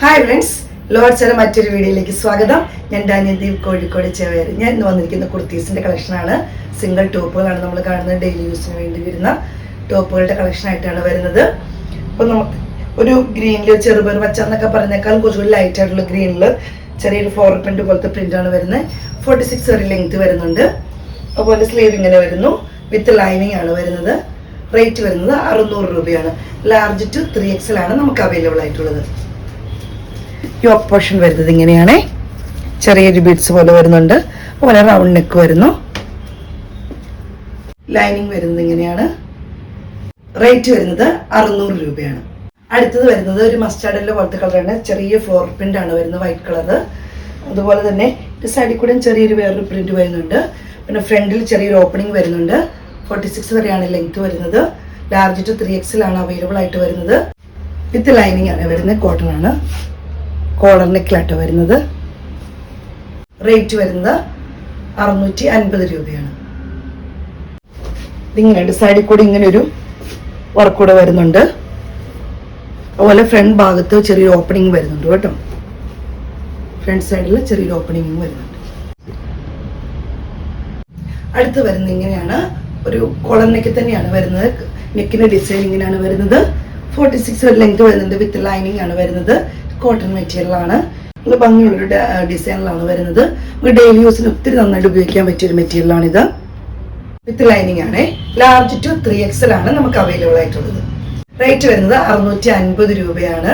Hi friends, ലോഡ്സിന്റെ മറ്റൊരു വീഡിയോയിലേക്ക് സ്വാഗതം. ഞാൻ ധാന്യദീപ്, കോഴിക്കോട് ചേവേര്. ഞാൻ ഇന്ന് വന്നിരിക്കുന്ന കുർത്തീസിന്റെ കളക്ഷനാണ്. സിംഗിൾ ടോപ്പുകളാണ് നമ്മൾ കാണുന്നത്. ഡെയിലി യൂസിന് വേണ്ടി വരുന്ന ടോപ്പുകളുടെ കളക്ഷൻ ആയിട്ടാണ് വരുന്നത്. അപ്പോൾ നമുക്ക് ഒരു ഗ്രീനിൽ ചെറുപേർ പച്ച എന്നൊക്കെ പറയുന്നേക്കാൾ കുറച്ചുകൂടി ലൈറ്റ് ആയിട്ടുള്ള ഗ്രീനിൽ ചെറിയൊരു ഫ്ലോറൽ പ്രിന്റ് പോലത്തെ പ്രിന്റാണ് വരുന്നത്. 46 വരെ ലെങ്ത് വരുന്നുണ്ട്. അതുപോലെ സ്ലീവ് ഇങ്ങനെ വരുന്നു. വിത്ത് ലൈനിങ് ആണ് വരുന്നത്. റേറ്റ് വരുന്നത് 600 രൂപയാണ്. ലാർജ് ടു 3XL ആണ് നമുക്ക് അവൈലബിൾ ആയിട്ടുള്ളത്. യോക്ക് പോർഷൻ വരുന്നത് ഇങ്ങനെയാണ്. ചെറിയൊരു ബീഡ്സ് പോലെ വരുന്നുണ്ട്. അതുപോലെ റൗണ്ട് നെക്ക് വരുന്നു. ലൈനിങ് വരുന്നത് ഇങ്ങനെയാണ്. റേറ്റ് വരുന്നത് 600 രൂപയാണ്. അടുത്തത് വരുന്നത് ഒരു മസ്റ്റാർഡ് യെല്ലോ പോലത്തെ കളറാണ്. ചെറിയ ഫ്ലോർ പ്രിന്റ് ആണ് വരുന്നത്, വൈറ്റ് കളർ. അതുപോലെ തന്നെ സൈഡിൽ കൂടെ ചെറിയൊരു വേറൊരു പ്രിന്റ് വരുന്നുണ്ട്. പിന്നെ ഫ്രണ്ടിൽ ചെറിയൊരു ഓപ്പണിംഗ് വരുന്നുണ്ട്. 46 വരെയാണ് ലെങ്ത് വരുന്നത്. ലാർജ് ടു 3XL ആണ് അവൈലബിൾ ആയിട്ട് വരുന്നത്. വിത്ത് ലൈനിങ് ആണ് വരുന്നത്. കോട്ടൺ ആണ്. കോളർ നെക്കിലാട്ടോ വരുന്നത്. റേറ്റ് വരുന്നത് 650 രൂപയാണ്. ഇതിങ്ങനെ സൈഡിൽ കൂടി ഇങ്ങനെ ഒരു വർക്ക് കൂടെ വരുന്നുണ്ട്. അതുപോലെ ഫ്രണ്ട് ഭാഗത്ത് ചെറിയൊരു ഓപ്പണിംഗ് വരുന്നുണ്ട് കേട്ടോ. ഫ്രണ്ട് സൈഡിൽ ചെറിയൊരു ഓപ്പണിംഗ് വരുന്നുണ്ട്. അടുത്ത് വരുന്നത് ഇങ്ങനെയാണ്. ഒരു കോളർ നെക്കിൽ തന്നെയാണ് വരുന്നത്. നെക്കിന്റെ ഡിസൈൻ ഇങ്ങനെയാണ് വരുന്നത്. 46 വരെ ലെങ്ത് വരുന്നുണ്ട്. വിത്ത് ലൈനിങ് ആണ് വരുന്നത്. കോട്ടൺ മെറ്റീരിയൽ ആണ്. നല്ല ഭംഗിയുള്ളൊരു ഡിസൈനിലാണ് വരുന്നത്. നമുക്ക് ഡെയിലി യൂസിന് ഒത്തിരി നന്നായിട്ട് ഉപയോഗിക്കാൻ പറ്റിയൊരു മെറ്റീരിയൽ ആണിത്. വിത്ത് ലൈനിങ് ആണ്. ലാർജ് ടു 3XL ആണ് നമുക്ക് അവൈലബിൾ ആയിട്ടുള്ളത്. റേറ്റ് വരുന്നത് 650 രൂപയാണ്.